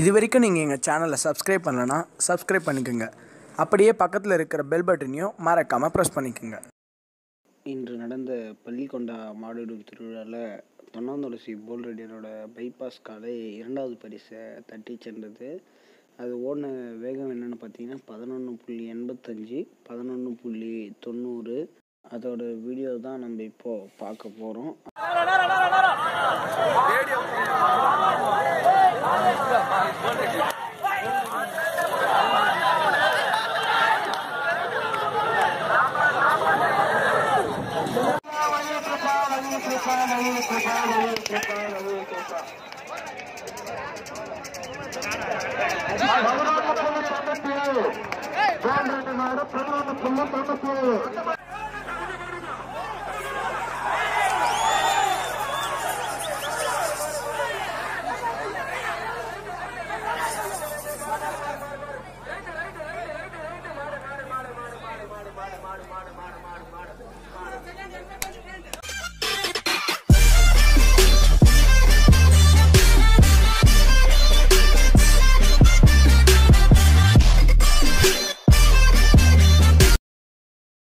இதுவரைக்கும் நீங்கள் எங்கள் சேனலை சப்ஸ்கிரைப் பண்ணலன்னா சப்ஸ்கிரைப் பண்ணிக்கோங்க. அப்படியே பக்கத்தில் இருக்கிற பெல் பட்டனையும் மறக்காமல் ப்ரெஸ் பண்ணிக்கோங்க. இன்று நடந்த பள்ளிக்கொண்டா மாடுவிடும் திருவிழாவில் தொண்ணாந்துளசி போல் ரெடியரோட பைபாஸ் காலை 2வது பரிசை தட்டி சென்றது. அது ஓடின வேகம் என்னென்னு பார்த்தீங்கன்னா 11.85, 11.90. அதோட வீடியோ தான் நம்ம இப்போது பார்க்க போகிறோம். Hey!